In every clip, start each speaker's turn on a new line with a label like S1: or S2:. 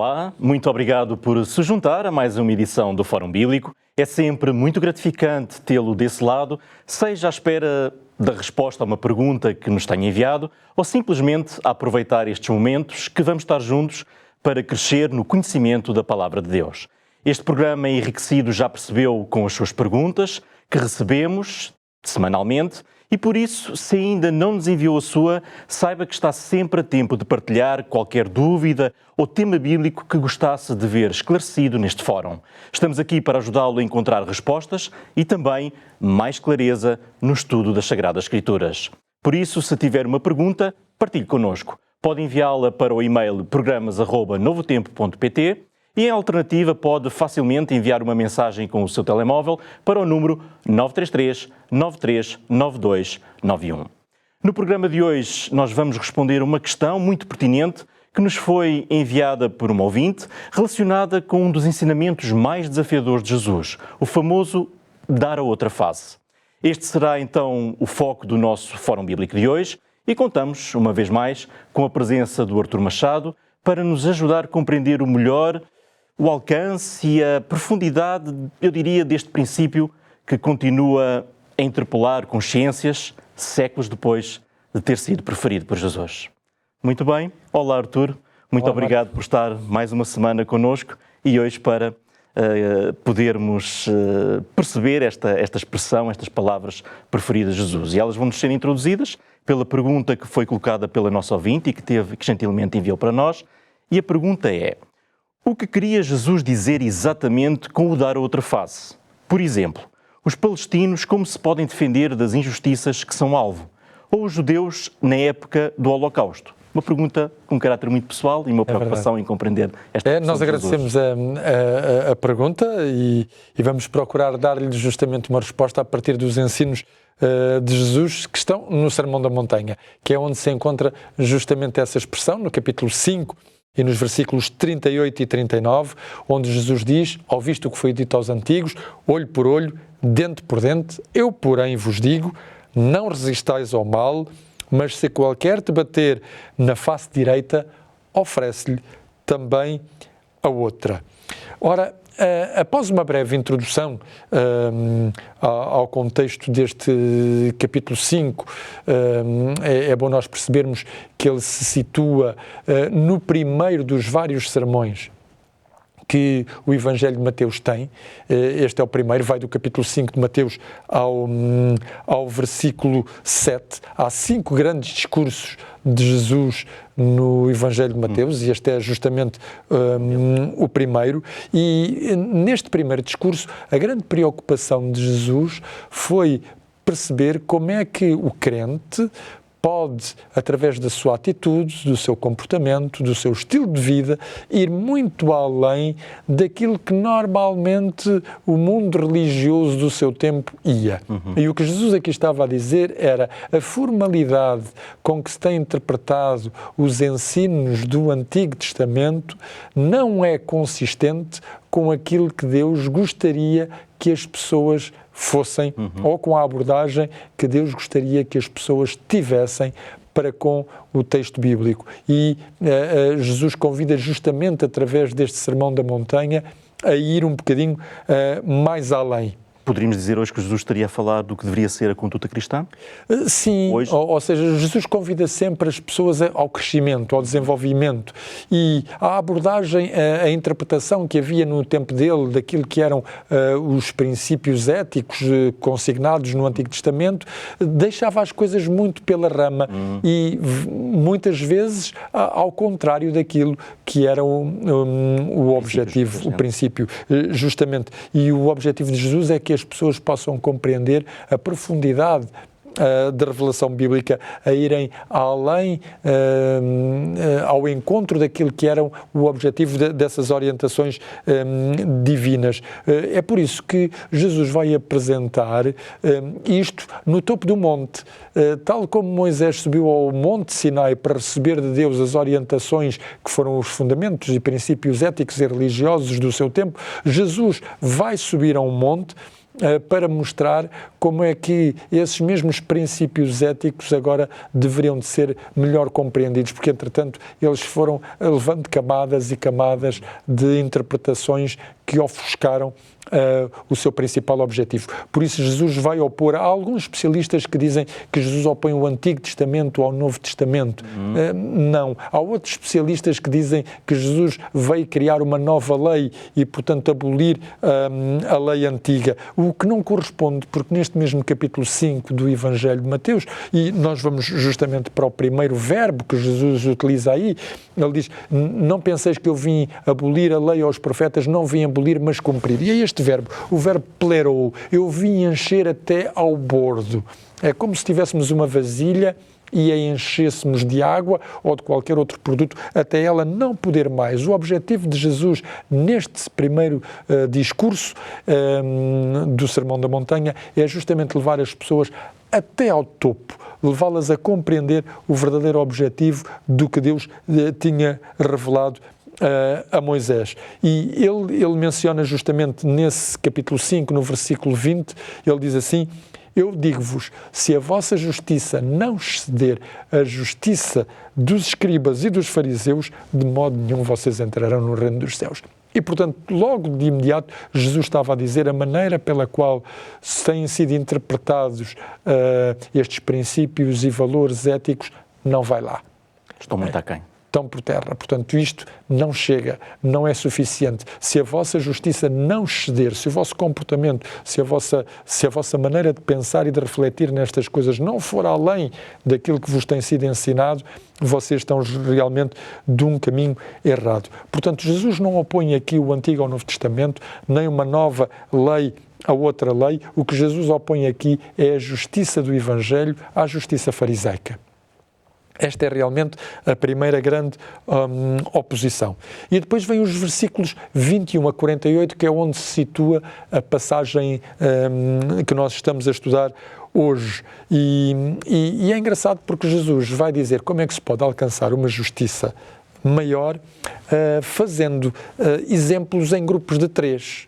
S1: Olá, muito obrigado por se juntar a mais uma edição do Fórum Bíblico. É sempre muito gratificante tê-lo desse lado, seja à espera da resposta a uma pergunta que nos tenha enviado ou simplesmente a aproveitar estes momentos que vamos estar juntos para crescer no conhecimento da Palavra de Deus. Este programa é enriquecido, já percebeu, com as suas perguntas que recebemos semanalmente e por isso, se ainda não nos enviou a sua, saiba que está sempre a tempo de partilhar qualquer dúvida ou tema bíblico que gostasse de ver esclarecido neste fórum. Estamos aqui para ajudá-lo a encontrar respostas e também mais clareza no estudo das Sagradas Escrituras. Por isso, se tiver uma pergunta, partilhe connosco. Pode enviá-la para o e-mail programas@novotempo.pt e, em alternativa, pode facilmente enviar uma mensagem com o seu telemóvel para o número 933 93 9291. No programa de hoje, nós vamos responder uma questão muito pertinente que nos foi enviada por uma ouvinte relacionada com um dos ensinamentos mais desafiadores de Jesus, o famoso dar a outra face. Este será, então, o foco do nosso Fórum Bíblico de hoje e contamos, uma vez mais, com a presença do Artur Machado para nos ajudar a compreender o melhor o alcance e a profundidade, eu diria, deste princípio que continua a interpelar consciências séculos depois de ter sido preferido por Jesus. Muito bem. Olá, Artur. Muito obrigado por estar mais uma semana connosco e hoje para podermos perceber esta expressão, estas palavras preferidas de Jesus. E elas vão-nos ser introduzidas pela pergunta que foi colocada pela nossa ouvinte e que gentilmente enviou para nós. E a pergunta é: o que queria Jesus dizer exatamente com o dar a outra face? Por exemplo, os palestinos como se podem defender das injustiças que são alvo? Ou os judeus na época do Holocausto? Uma pergunta com caráter muito pessoal e uma preocupação em compreender esta questão.
S2: Nós agradecemos a pergunta e vamos procurar dar-lhe justamente uma resposta a partir dos ensinos de Jesus que estão no Sermão da Montanha, que é onde se encontra justamente essa expressão, no capítulo 5, e nos versículos 38 e 39, onde Jesus diz: ouviste o que foi dito aos antigos, olho por olho, dente por dente, eu, porém, vos digo, não resistais ao mal, mas se qualquer te bater na face direita, oferece-lhe também a outra. Ora, após uma breve introdução ao contexto deste capítulo 5, é bom nós percebermos que ele se situa no primeiro dos vários sermões que o Evangelho de Mateus tem. Este é o primeiro, vai do capítulo 5 de Mateus ao versículo 7. Há 5 grandes discursos de Jesus no Evangelho de Mateus, e este é justamente o primeiro. E neste primeiro discurso, a grande preocupação de Jesus foi perceber como é que o crente pode, através da sua atitude, do seu comportamento, do seu estilo de vida, ir muito além daquilo que normalmente o mundo religioso do seu tempo ia. E o que Jesus aqui estava a dizer era a formalidade com que se tem interpretado os ensinos do Antigo Testamento não é consistente com aquilo que Deus gostaria que as pessoas fossem, ou com a abordagem que Deus gostaria que as pessoas tivessem para com o texto bíblico. E Jesus convida justamente, através deste Sermão da Montanha, a ir um bocadinho mais além.
S1: Poderíamos dizer hoje que Jesus estaria a falar do que deveria ser a conduta cristã?
S2: Sim, ou seja, Jesus convida sempre as pessoas ao crescimento, ao desenvolvimento, e a abordagem, a interpretação que havia no tempo dele daquilo que eram os princípios éticos consignados no Antigo Testamento, deixava as coisas muito pela rama e muitas vezes ao contrário daquilo que era o objetivo, o princípio, justamente. E o objetivo de Jesus é que as pessoas possam compreender a profundidade da revelação bíblica, a irem além, ao encontro daquilo que era o objetivo dessas orientações divinas. É por isso que Jesus vai apresentar isto no topo do monte. Tal como Moisés subiu ao Monte Sinai para receber de Deus as orientações que foram os fundamentos e princípios éticos e religiosos do seu tempo, Jesus vai subir a um monte para mostrar como é que esses mesmos princípios éticos agora deveriam de ser melhor compreendidos, porque, entretanto, eles foram levando camadas e camadas de interpretações que ofuscaram o seu principal objetivo. Por isso, Jesus vai opor. Há alguns especialistas que dizem que Jesus opõe o Antigo Testamento ao Novo Testamento. Não. Há outros especialistas que dizem que Jesus veio criar uma nova lei e, portanto, abolir a lei antiga. O que não corresponde, porque neste mesmo capítulo 5 do Evangelho de Mateus, e nós vamos justamente para o primeiro verbo que Jesus utiliza aí, ele diz: não penseis que eu vim abolir a lei aos profetas, não vim abolir, mas cumprir. E é este verbo, o verbo plerou, eu vim encher até ao bordo. É como se tivéssemos uma vasilha e a enchêssemos de água ou de qualquer outro produto até ela não poder mais. O objetivo de Jesus neste primeiro discurso do Sermão da Montanha é justamente levar as pessoas até ao topo, levá-las a compreender o verdadeiro objetivo do que Deus tinha revelado a Moisés. E ele menciona justamente nesse capítulo 5, no versículo 20, ele diz assim: eu digo-vos, se a vossa justiça não exceder a justiça dos escribas e dos fariseus, de modo nenhum vocês entrarão no reino dos céus. E, portanto, logo de imediato, Jesus estava a dizer a maneira pela qual têm sido interpretados estes princípios e valores éticos não vai lá.
S1: Estão muito aquém.
S2: Estão por terra. Portanto, isto não chega, não é suficiente. Se a vossa justiça não exceder, se o vosso comportamento, se a vossa maneira de pensar e de refletir nestas coisas não for além daquilo que vos tem sido ensinado, vocês estão realmente de um caminho errado. Portanto, Jesus não opõe aqui o Antigo ao Novo Testamento, nem uma nova lei a outra lei. O que Jesus opõe aqui é a justiça do Evangelho à justiça fariseica. Esta é realmente a primeira grande oposição. E depois vem os versículos 21 a 48, que é onde se situa a passagem que nós estamos a estudar hoje. E é engraçado porque Jesus vai dizer como é que se pode alcançar uma justiça maior fazendo exemplos em grupos de 3.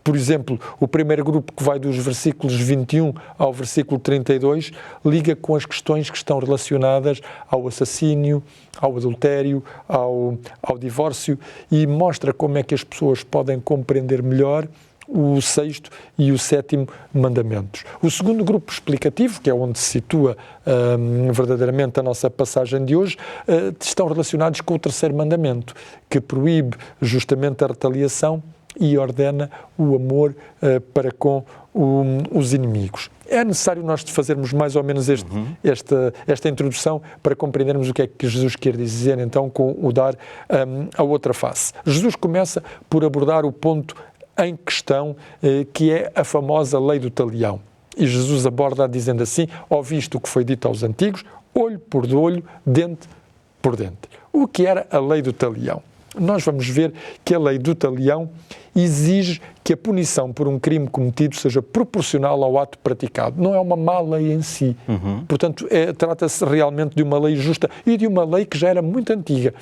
S2: Por exemplo, o primeiro grupo, que vai dos versículos 21 ao versículo 32, liga com as questões que estão relacionadas ao assassínio, ao adultério, ao divórcio, e mostra como é que as pessoas podem compreender melhor o 6º e o 7º mandamentos. O segundo grupo explicativo, que é onde se situa verdadeiramente a nossa passagem de hoje, estão relacionados com o 3º mandamento, que proíbe justamente a retaliação e ordena o amor para com os inimigos. É necessário nós fazermos mais ou menos esta introdução para compreendermos o que é que Jesus quer dizer, então, com o dar a outra face. Jesus começa por abordar o ponto em questão, que é a famosa lei do talião. E Jesus aborda dizendo assim: ouviste o que foi dito aos antigos, olho por olho, dente por dente. O que era a lei do talião? Nós vamos ver que a lei do talião exige que a punição por um crime cometido seja proporcional ao ato praticado. Não é uma má lei em si. Portanto, trata-se realmente de uma lei justa e de uma lei que já era muito antiga.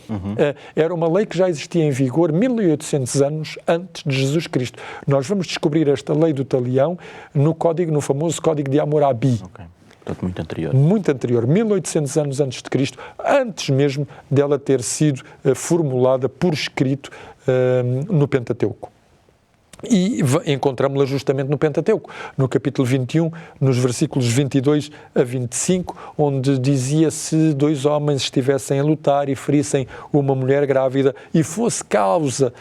S2: Era uma lei que já existia em vigor 1800 anos antes de Jesus Cristo. Nós vamos descobrir esta lei do talião no famoso Código de Hammurabi.
S1: Okay. Portanto, muito anterior.
S2: Muito anterior, 1800 anos antes de Cristo, antes mesmo dela ter sido formulada por escrito no Pentateuco. E encontramos-la justamente no Pentateuco, no capítulo 21, nos versículos 22 a 25, onde dizia: se 2 homens estivessem a lutar e ferissem uma mulher grávida e fosse causa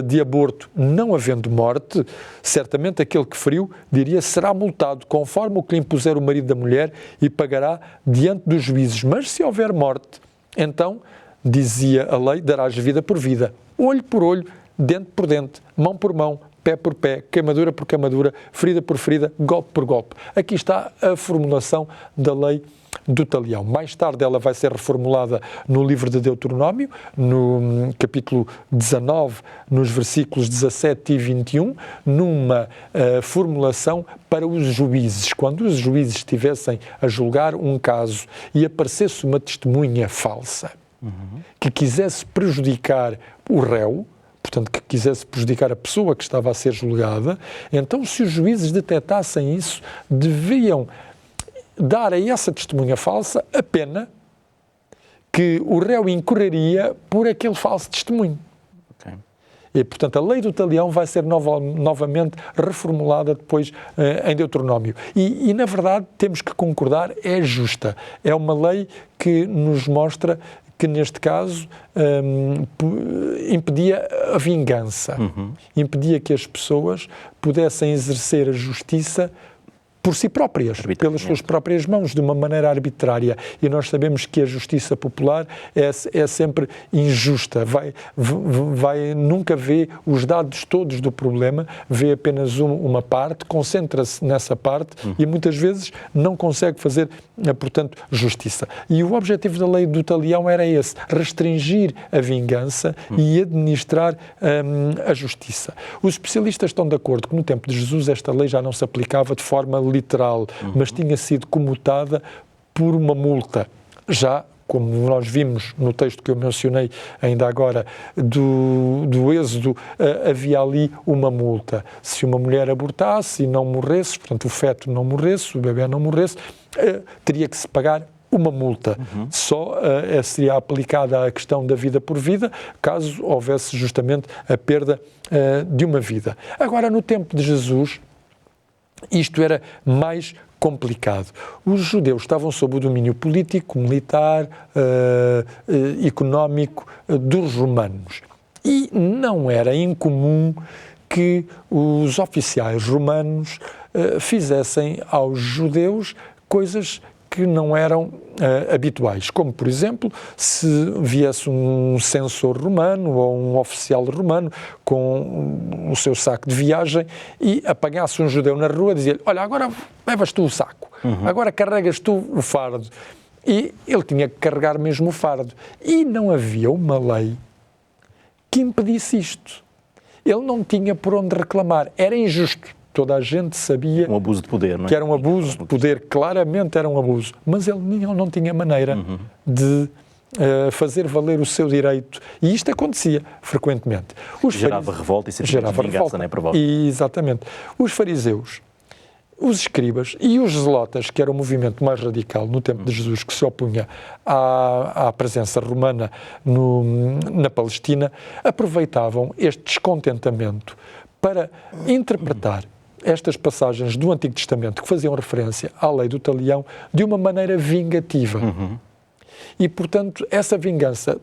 S2: de aborto, não havendo morte, certamente aquele que feriu diria: será multado conforme o que lhe impuser o marido da mulher e pagará diante dos juízes. Mas se houver morte, então, dizia a lei, darás vida por vida, olho por olho, dente por dente, mão por mão, pé por pé, queimadura por queimadura, ferida por ferida, golpe por golpe. Aqui está a formulação da lei do talião. Mais tarde ela vai ser reformulada no livro de Deuteronômio, no capítulo 19, nos versículos 17 e 21, numa formulação para os juízes. Quando os juízes estivessem a julgar um caso e aparecesse uma testemunha falsa que quisesse prejudicar o réu, portanto, que quisesse prejudicar a pessoa que estava a ser julgada, então, se os juízes detectassem isso, deviam dar a essa testemunha falsa a pena que o réu incorreria por aquele falso testemunho.
S1: Okay.
S2: E, portanto, a lei do talião vai ser novamente reformulada depois em Deuteronômio. E, na verdade, temos que concordar, é justa. É uma lei que nos mostra que, neste caso, impedia a vingança. Impedia que as pessoas pudessem exercer a justiça por si próprias, pelas suas próprias mãos, de uma maneira arbitrária. E nós sabemos que a justiça popular é sempre injusta, nunca vê os dados todos do problema, vê apenas uma parte, concentra-se nessa parte e muitas vezes não consegue fazer, portanto, justiça. E o objetivo da lei do talião era esse, restringir a vingança e administrar a justiça. Os especialistas estão de acordo que no tempo de Jesus esta lei já não se aplicava de forma literal, mas tinha sido comutada por uma multa. Já, como nós vimos no texto que eu mencionei ainda agora do Êxodo, havia ali uma multa. Se uma mulher abortasse e não morresse, portanto o feto não morresse, o bebê não morresse, teria que se pagar uma multa. Só seria aplicada a questão da vida por vida, caso houvesse justamente a perda de uma vida. Agora, no tempo de Jesus, isto era mais complicado. Os judeus estavam sob o domínio político, militar, económico dos romanos. E não era incomum que os oficiais romanos fizessem aos judeus coisas que não eram habituais, como, por exemplo, se viesse um censor romano ou um oficial romano com o seu saco de viagem e apanhasse um judeu na rua e dizia-lhe: olha, agora levas tu o saco, agora carregas tu o fardo. E ele tinha que carregar mesmo o fardo. E não havia uma lei que impedisse isto. Ele não tinha por onde reclamar, era injusto. Toda a gente sabia
S1: um abuso de poder, não é?
S2: Que era um abuso de poder, claramente era um abuso, mas ele não tinha maneira de fazer valer o seu direito. E isto acontecia frequentemente.
S1: Gerava revolta e sentimento de vingança, não é provável?
S2: Exatamente. Os fariseus, os escribas e os zelotas, que era o movimento mais radical no tempo de Jesus, que se opunha à presença romana na Palestina, aproveitavam este descontentamento para interpretar estas passagens do Antigo Testamento que faziam referência à lei do talião de uma maneira vingativa. E, portanto, essa vingança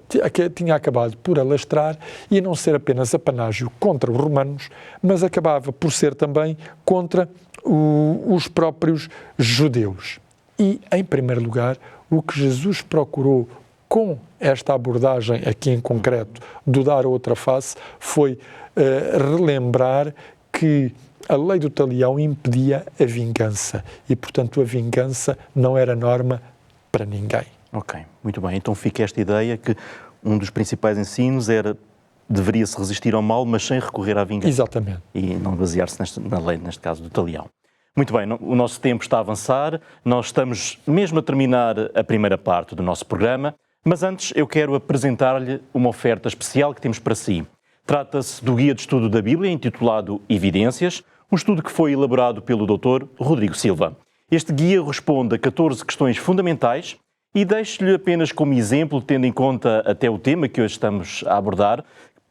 S2: tinha acabado por alastrar e não ser apenas apanágio contra os romanos, mas acabava por ser também contra os próprios judeus. E, em primeiro lugar, o que Jesus procurou com esta abordagem aqui em concreto do dar outra face foi relembrar que a lei do talião impedia a vingança e, portanto, a vingança não era norma para ninguém.
S1: Ok, muito bem. Então fica esta ideia que um dos principais ensinos deveria-se resistir ao mal, mas sem recorrer à vingança.
S2: Exatamente.
S1: E não basear-se na lei, neste caso, do talião. Muito bem, o nosso tempo está a avançar, nós estamos mesmo a terminar a primeira parte do nosso programa, mas antes eu quero apresentar-lhe uma oferta especial que temos para si. Trata-se do Guia de Estudo da Bíblia, intitulado Evidências, um estudo que foi elaborado pelo Dr. Rodrigo Silva. Este guia responde a 14 questões fundamentais e deixo-lhe apenas como exemplo, tendo em conta até o tema que hoje estamos a abordar,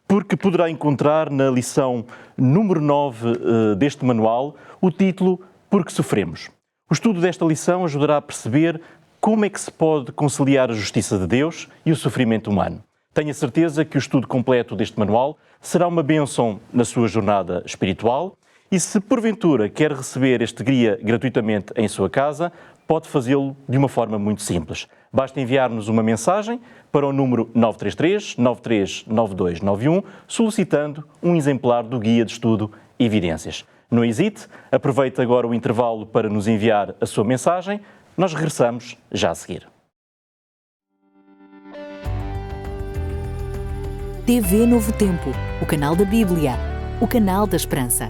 S1: porque poderá encontrar na lição número 9 deste manual o título Porque Sofremos. O estudo desta lição ajudará a perceber como é que se pode conciliar a justiça de Deus e o sofrimento humano. Tenho a certeza que o estudo completo deste manual será uma bênção na sua jornada espiritual e, se porventura quer receber este guia gratuitamente em sua casa, pode fazê-lo de uma forma muito simples. Basta enviar-nos uma mensagem para o número 933-939291, solicitando um exemplar do Guia de Estudo Evidências. Não hesite, aproveite agora o intervalo para nos enviar a sua mensagem. Nós regressamos já a seguir.
S3: TV Novo Tempo, o canal da Bíblia, o canal da Esperança.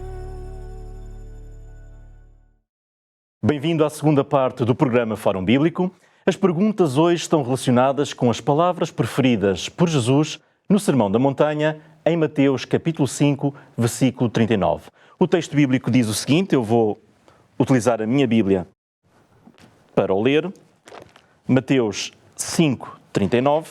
S1: Bem-vindo à segunda parte do programa Fórum Bíblico. As perguntas hoje estão relacionadas com as palavras preferidas por Jesus no Sermão da Montanha, em Mateus capítulo 5, versículo 39. O texto bíblico diz o seguinte, eu vou utilizar a minha Bíblia para o ler. Mateus 5, 39,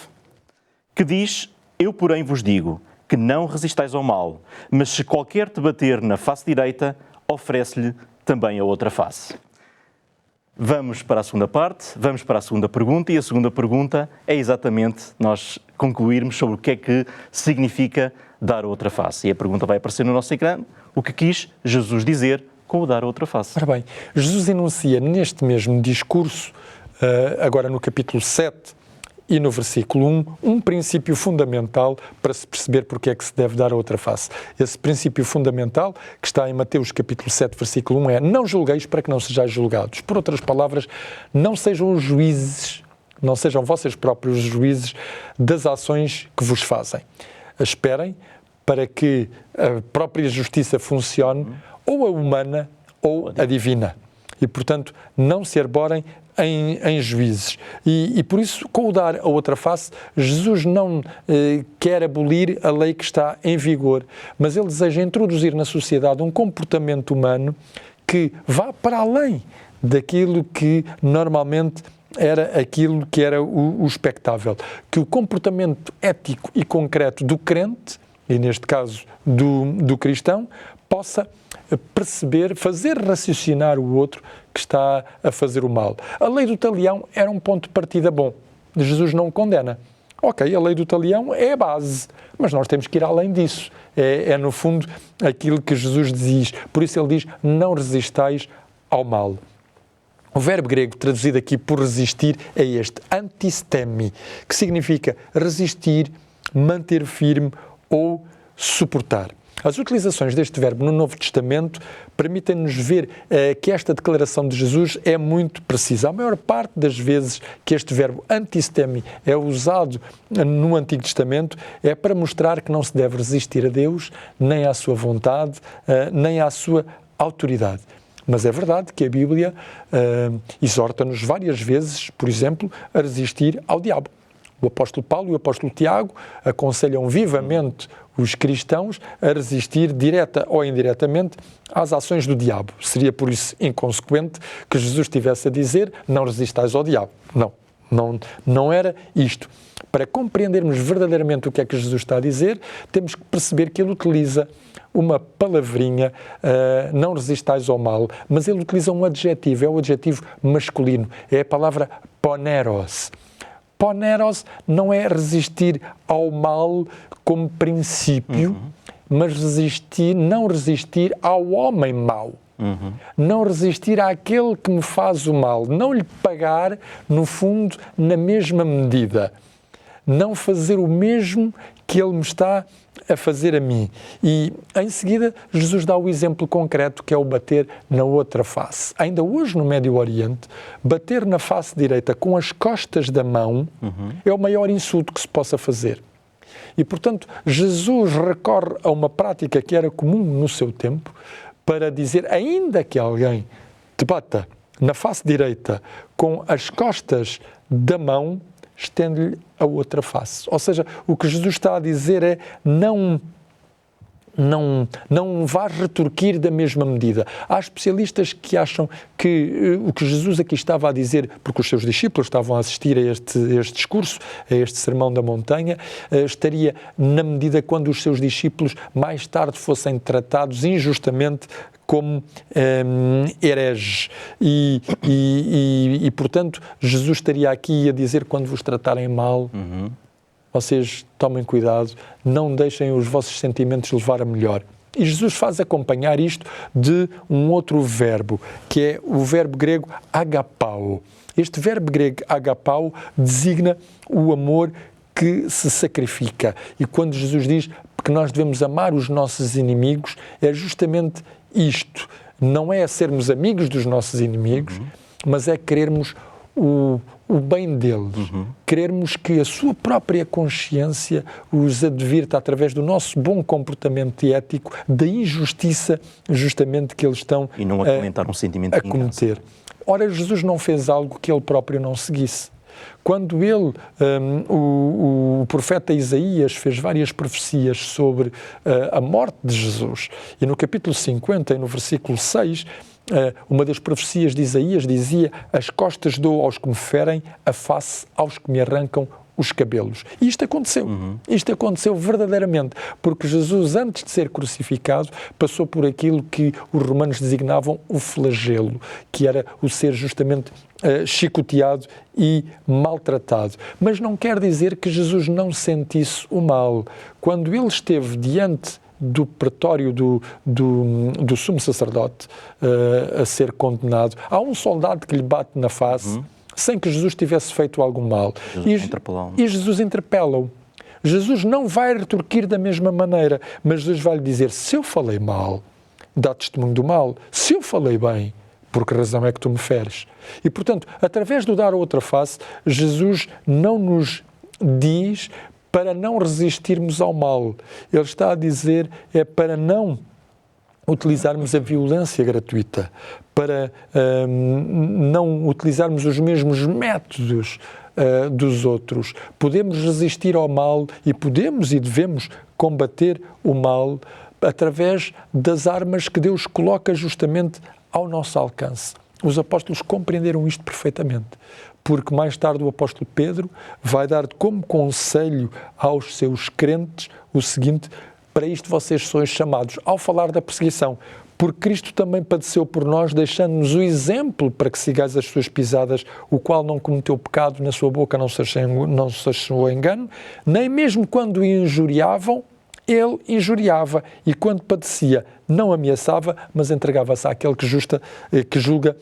S1: que diz: Eu, porém, vos digo que não resistais ao mal, mas se qualquer te bater na face direita, oferece-lhe também a outra face. Vamos para a segunda parte, vamos para a segunda pergunta, e a segunda pergunta é exatamente nós concluirmos sobre o que é que significa dar a outra face. E a pergunta vai aparecer no nosso ecrã, o que quis Jesus dizer com o dar a outra face.
S2: Ora bem, Jesus enuncia neste mesmo discurso, agora no capítulo 7 e no versículo 1, um princípio fundamental para se perceber porque é que se deve dar a outra face. Esse princípio fundamental, que está em Mateus capítulo 7, versículo 1, é: não julgueis para que não sejais julgados. Por outras palavras, não sejam os juízes, não sejam vocês próprios os juízes das ações que vos fazem. Esperem para que a própria justiça funcione, ou a humana ou a divina. E, portanto, não se arborem em juízes. E por isso, com o dar a outra face, Jesus não quer abolir a lei que está em vigor, mas ele deseja introduzir na sociedade um comportamento humano que vá para além daquilo que normalmente era aquilo que era o expectável. Que o comportamento ético e concreto do crente, e neste caso do cristão, possa perceber, fazer raciocinar o outro que está a fazer o mal. A lei do talião era um ponto de partida bom. Jesus não o condena. Ok, a lei do talião é a base, mas nós temos que ir além disso. É no fundo aquilo que Jesus diz. Por isso ele diz: não resistais ao mal. O verbo grego traduzido aqui por resistir é este, antistemi, que significa resistir, manter firme ou suportar. As utilizações deste verbo no Novo Testamento permitem-nos ver que esta declaração de Jesus é muito precisa. A maior parte das vezes que este verbo antistemi é usado no Antigo Testamento é para mostrar que não se deve resistir a Deus, nem à sua vontade, nem à sua autoridade. Mas é verdade que a Bíblia exorta-nos várias vezes, por exemplo, a resistir ao diabo. O apóstolo Paulo e o apóstolo Tiago aconselham vivamente os cristãos a resistir direta ou indiretamente às ações do diabo. Seria por isso inconsequente que Jesus estivesse a dizer: não resistais ao diabo. Não era isto. Para compreendermos verdadeiramente o que é que Jesus está a dizer, temos que perceber que ele utiliza uma palavrinha, não resistais ao mal, mas ele utiliza um adjetivo, é o adjetivo masculino, é a palavra poneros. Poneros não é resistir ao mal como princípio, mas não resistir ao homem mau. Não resistir àquele que me faz o mal. Não lhe pagar, no fundo, na mesma medida. Não fazer o mesmo que ele me está a fazer a mim. E, em seguida, Jesus dá o exemplo concreto, que é o bater na outra face. Ainda hoje, no Médio Oriente, bater na face direita com as costas da mão é o maior insulto que se possa fazer. E, portanto, Jesus recorre a uma prática que era comum no seu tempo para dizer: ainda que alguém te bata na face direita com as costas da mão, estende-lhe a outra face. Ou seja, o que Jesus está a dizer é: não vais retorquir da mesma medida. Há especialistas que acham que o que Jesus aqui estava a dizer, porque os seus discípulos estavam a assistir a este discurso, a este sermão da montanha, estaria na medida quando os seus discípulos mais tarde fossem tratados injustamente como hereges. E, portanto, Jesus estaria aqui a dizer: quando vos tratarem mal, vocês tomem cuidado, não deixem os vossos sentimentos levar a melhor. E Jesus faz acompanhar isto de um outro verbo, que é o verbo grego agapao. Este verbo grego agapao designa o amor que se sacrifica. E quando Jesus diz que nós devemos amar os nossos inimigos, é justamente isto. Não é sermos amigos dos nossos inimigos, mas é querermos o bem deles, querermos que a sua própria consciência os advirta através do nosso bom comportamento ético da injustiça justamente que eles estão
S1: e não alimentar um sentimento
S2: a
S1: de vingança.
S2: cometer. Ora, Jesus não fez algo que ele próprio não seguisse. Quando ele, o profeta Isaías, fez várias profecias sobre a morte de Jesus, e no capítulo 50 e no versículo 6, uma das profecias de Isaías dizia: as costas dou aos que me ferem, a face aos que me arrancam os cabelos. E isto aconteceu. Isto aconteceu verdadeiramente, porque Jesus, antes de ser crucificado, passou por aquilo que os romanos designavam o flagelo, que era o ser justamente chicoteado e maltratado. Mas não quer dizer que Jesus não sentisse o mal. Quando ele esteve diante do pretório do sumo sacerdote a ser condenado, há um soldado que lhe bate na face sem que Jesus tivesse feito algum mal. E Jesus interpela-o. Jesus não vai retorquir da mesma maneira, mas Jesus vai lhe dizer: se eu falei mal, dá testemunho do mal. Se eu falei bem, por que razão é que tu me feres? E, portanto, através do dar a outra face, Jesus não nos diz para não resistirmos ao mal. Ele está a dizer para não utilizarmos a violência gratuita, para não utilizarmos os mesmos métodos dos outros. Podemos resistir ao mal e podemos e devemos combater o mal através das armas que Deus coloca justamente ao nosso alcance. Os apóstolos compreenderam isto perfeitamente, porque mais tarde o apóstolo Pedro vai dar como conselho aos seus crentes o seguinte: para isto vocês sois chamados, ao falar da perseguição, porque Cristo também padeceu por nós, deixando-nos o exemplo para que sigais as suas pisadas, o qual não cometeu pecado, na sua boca não se achou engano, nem mesmo quando injuriavam, ele injuriava, e quando padecia, não ameaçava, mas entregava-se àquele que julga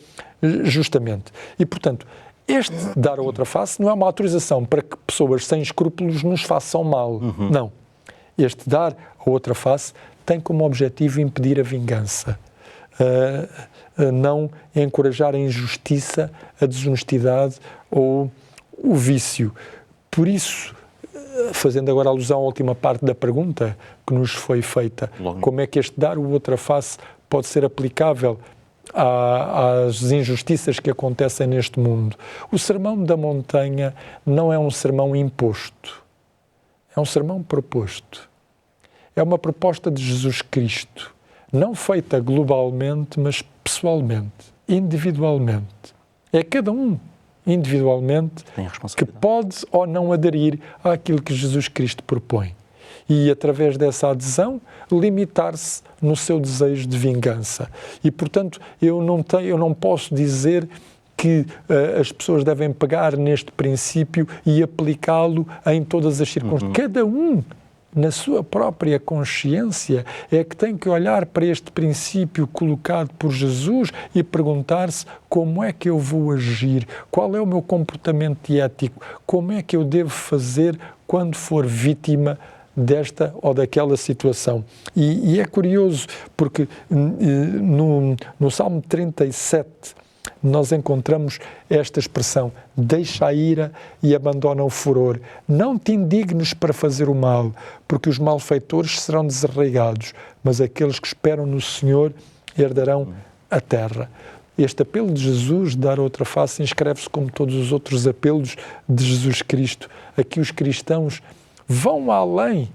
S2: justamente. E, portanto, este dar a outra face não é uma autorização para que pessoas sem escrúpulos nos façam mal. Não. Este dar a outra face tem como objetivo impedir a vingança, não encorajar a injustiça, a desonestidade ou o vício. Por isso, fazendo agora alusão à última parte da pergunta que nos foi feita, como é que este dar a outra face pode ser aplicável às injustiças que acontecem neste mundo? O Sermão da Montanha não é um sermão imposto, é um sermão proposto. É uma proposta de Jesus Cristo, não feita globalmente, mas pessoalmente, individualmente. É cada um, individualmente, que pode ou não aderir àquilo que Jesus Cristo propõe. E, através dessa adesão, limitar-se no seu desejo de vingança. E, portanto, eu não posso dizer que as pessoas devem pegar neste princípio e aplicá-lo em todas as circunstâncias. Cada um, na sua própria consciência, é que tem que olhar para este princípio colocado por Jesus e perguntar-se: como é que eu vou agir? Qual é o meu comportamento ético? Como é que eu devo fazer quando for vítima desta ou daquela situação? E é curioso, porque no Salmo 37, nós encontramos esta expressão: deixa a ira e abandona o furor. Não te indignes para fazer o mal, porque os malfeitores serão desarraigados, mas aqueles que esperam no Senhor herdarão a terra. Este apelo de Jesus, dar outra face, inscreve-se como todos os outros apelos de Jesus Cristo. Aqui os cristãos vão além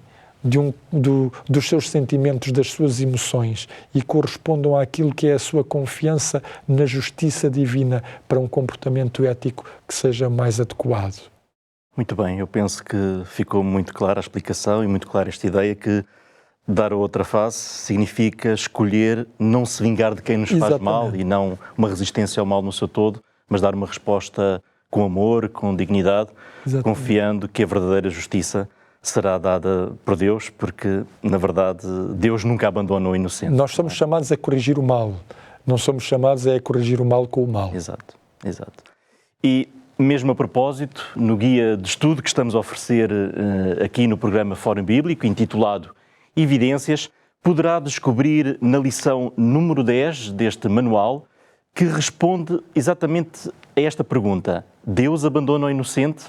S2: dos seus sentimentos, das suas emoções, e correspondam àquilo que é a sua confiança na justiça divina para um comportamento ético que seja mais adequado.
S1: Muito bem, eu penso que ficou muito clara a explicação e muito clara esta ideia que dar a outra face significa escolher não se vingar de quem nos faz mal e não uma resistência ao mal no seu todo, mas dar uma resposta com amor, com dignidade, confiando que a verdadeira justiça será dada por Deus, porque, na verdade, Deus nunca abandona o inocente.
S2: Nós somos chamados a corrigir o mal, não somos chamados a corrigir o mal com o mal.
S1: Exato. E, mesmo a propósito, no guia de estudo que estamos a oferecer aqui no programa Fórum Bíblico, intitulado Evidências, poderá descobrir na lição número 10 deste manual, que responde exatamente a esta pergunta: Deus abandona o inocente?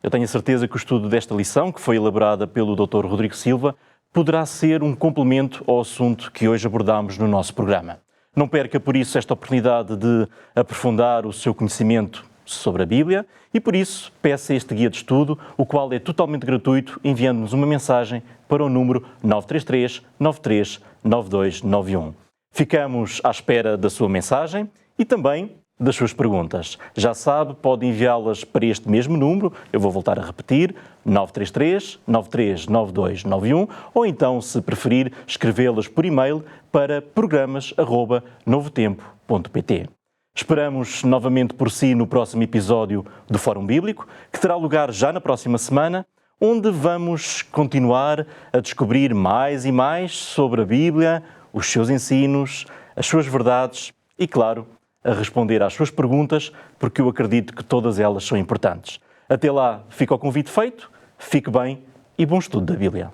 S1: Eu tenho a certeza que o estudo desta lição, que foi elaborada pelo Dr. Rodrigo Silva, poderá ser um complemento ao assunto que hoje abordamos no nosso programa. Não perca, por isso, esta oportunidade de aprofundar o seu conhecimento sobre a Bíblia e, por isso, peça este guia de estudo, o qual é totalmente gratuito, enviando-nos uma mensagem para o número 933 93 9291. Ficamos à espera da sua mensagem e também das suas perguntas. Já sabe, pode enviá-las para este mesmo número, eu vou voltar a repetir, 933 93 9291, ou então, se preferir, escrevê-las por e-mail para programas@novotempo.pt. Esperamos novamente por si no próximo episódio do Fórum Bíblico, que terá lugar já na próxima semana, onde vamos continuar a descobrir mais e mais sobre a Bíblia, os seus ensinos, as suas verdades e, claro, a responder às suas perguntas, porque eu acredito que todas elas são importantes. Até lá, fica o convite feito, fique bem e bom estudo da Bíblia.